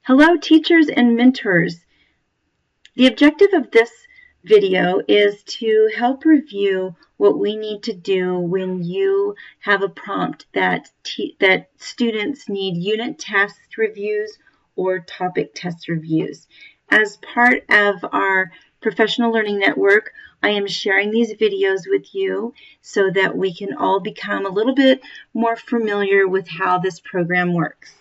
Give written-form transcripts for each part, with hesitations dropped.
Hello, teachers and mentors. The objective of this video is to help review what we need to do when you have a prompt that students need unit test reviews or topic test reviews. As part of our Professional Learning Network, I am sharing these videos with you so that we can all become a little bit more familiar with how this program works.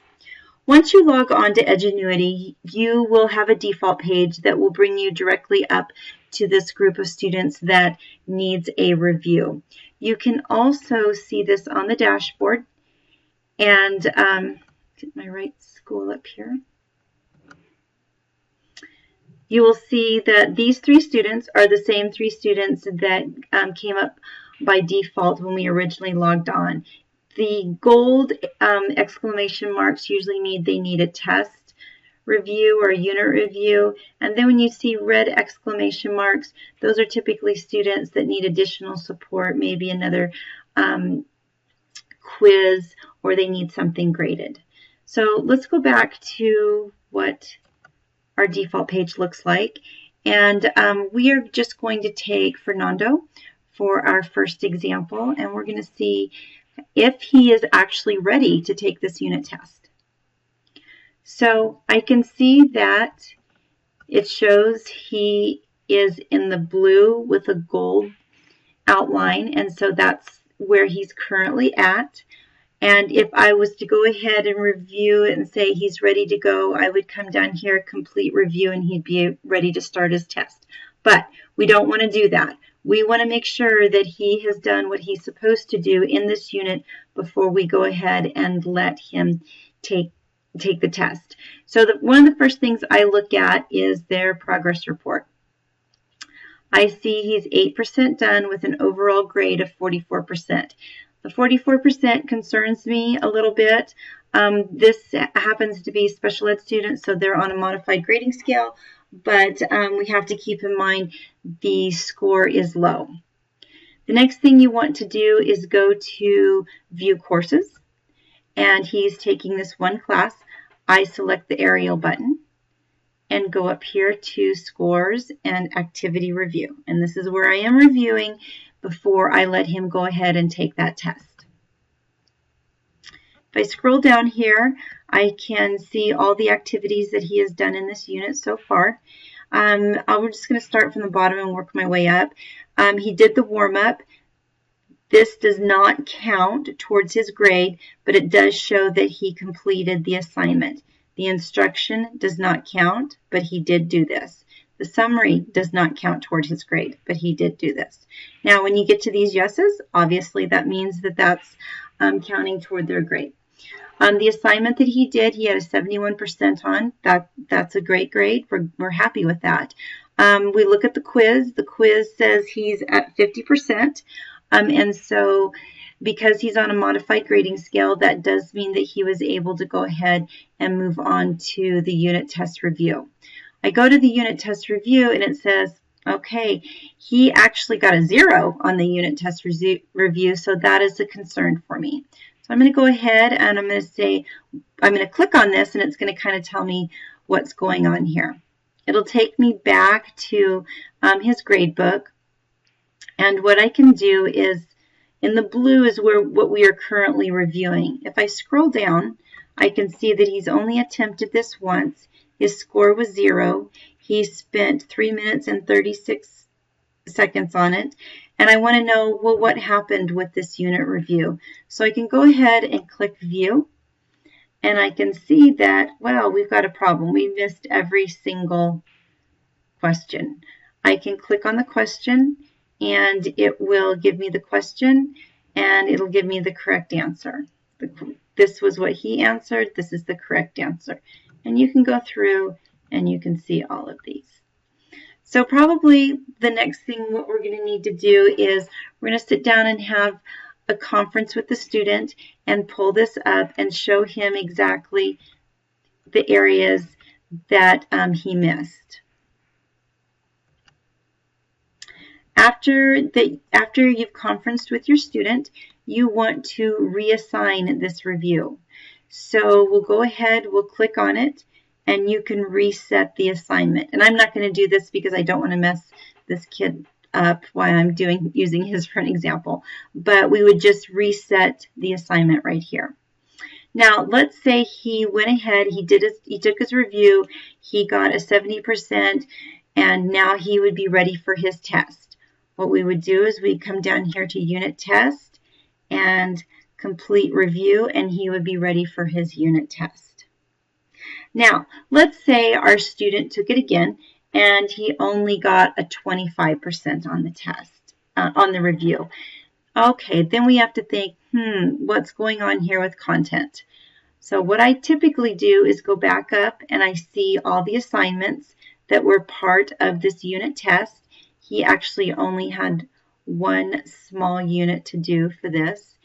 Once you log on to Edgenuity, you will have a default page that will bring you directly up to this group of students that needs a review. You can also see this on the dashboard, and get my right school up here. You will see that these 3 students are the same 3 students that came up by default when we originally logged on. The gold exclamation marks usually mean they need a test review or a unit review. And then when you see red exclamation marks, those are typically students that need additional support, maybe another quiz, or they need something graded. So let's go back to what our default page looks like. And we are just going to take Fernando for our first example, and we're going to see if he is actually ready to take this unit test. So I can see that it shows he is in the blue with a gold outline, and so that's where he's currently at. And if I was to go ahead and review it and say he's ready to go, I would come down here, complete review, and he'd be ready to start his test. But we don't want to do that. We want to make sure that he has done what he's supposed to do in this unit before we go ahead and let him take the test. So one of the first things I look at is their progress report. I see he's 8% done with an overall grade of 44%. The 44% concerns me a little bit. This happens to be special ed students, so they're on a modified grading scale, but we have to keep in mind the score is low. The next thing you want to do is go to View Courses, and he's taking this one class. I select the Arial button and go up here to Scores and Activity Review, and this is where I am reviewing before I let him go ahead and take that test. If I scroll down here, I can see all the activities that he has done in this unit so far. I'm just going to start from the bottom and work my way up. He did the warm-up. This does not count towards his grade, but it does show that he completed the assignment. The instruction does not count, but he did do this. The summary does not count toward his grade, but he did do this. Now, when you get to these yeses, obviously that means that that's counting toward their grade. The assignment that he did, he had a 71% on. That's a great grade. We're happy with that. We look at the quiz. The quiz says he's at 50%. And so because he's on a modified grading scale, that does mean that he was able to go ahead and move on to the unit test review. I go to the unit test review and it says, okay, he actually got a 0 on the unit test review, so that is a concern for me. So I'm going to go ahead and I'm going to say, I'm going to click on this and it's going to kind of tell me what's going on here. It'll take me back to his grade book, and what I can do is, in the blue is what we are currently reviewing. If I scroll down, I can see that he's only attempted this once. His score was 0. He spent 3 minutes and 36 seconds on it. And I want to know, well, what happened with this unit review? So I can go ahead and click View. And I can see that, well, we've got a problem. We missed every single question. I can click on the question, and it will give me the question, and it'll give me the correct answer. This was what he answered. This is the correct answer. And you can go through and you can see all of these. So probably the next thing what we're going to need to do is we're going to sit down and have a conference with the student and pull this up and show him exactly the areas that he missed. After you've conferenced with your student, you want to reassign this review. So we'll go ahead, we'll click on it, and you can reset the assignment. And I'm not going to do this because I don't want to mess this kid up while I'm using his for an example. But we would just reset the assignment right here. Now, let's say he went ahead, he took his review, he got a 70%, and now he would be ready for his test. What we would do is we'd come down here to unit test and complete review, and he would be ready for his unit test. Now, let's say our student took it again, and he only got a 25% on the test, on the review. Okay, then we have to think, what's going on here with content? So what I typically do is go back up and I see all the assignments that were part of this unit test. He actually only had one small unit to do for this.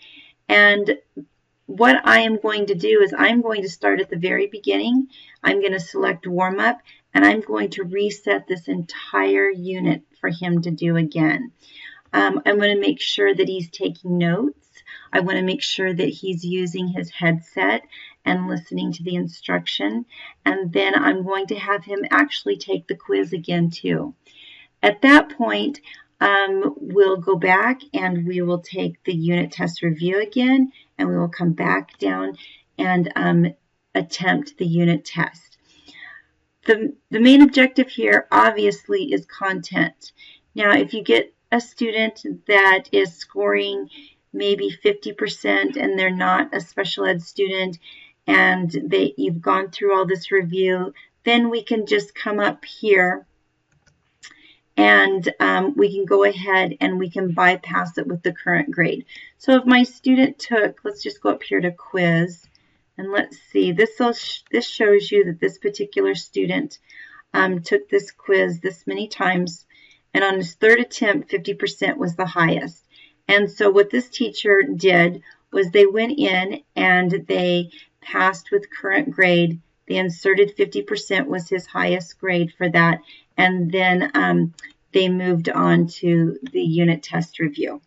And what I am going to do is I'm going to start at the very beginning. I'm going to select warm up and I'm going to reset this entire unit for him to do again. I'm going to make sure that he's taking notes. I want to make sure that he's using his headset and listening to the instruction. And then I'm going to have him actually take the quiz again too. At that point, we'll go back and we will take the unit test review again, and we will come back down and attempt the unit test. The main objective here obviously is content. Now, if you get a student that is scoring maybe 50% and they're not a special ed student and you've gone through all this review, then we can just come up here and we can go ahead and we can bypass it with the current grade. So if my student took, let's just go up here to quiz, and let's see, this shows you that this particular student took this quiz this many times, and on his third attempt, 50% was the highest. And so what this teacher did was they went in and they passed with current grade. They inserted 50% was his highest grade for that, and then they moved on to the unit test review.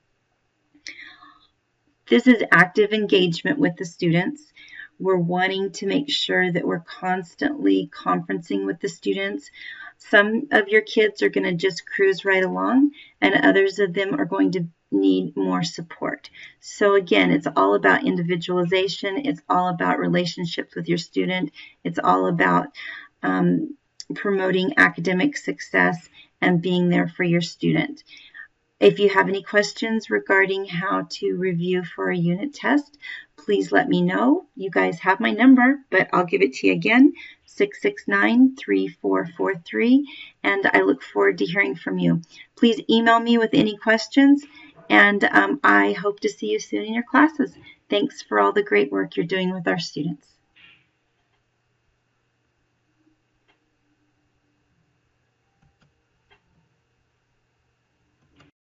This is active engagement with the students. We're wanting to make sure that we're constantly conferencing with the students. Some of your kids are going to just cruise right along, and others of them are going to need more support. So again, it's all about individualization. It's all about relationships with your student. It's all about promoting academic success and being there for your student. If you have any questions regarding how to review for a unit test, please let me know. You guys have my number, but I'll give it to you again, 669-3443, and I look forward to hearing from you. Please email me with any questions, and I hope to see you soon in your classes. Thanks for all the great work you're doing with our students.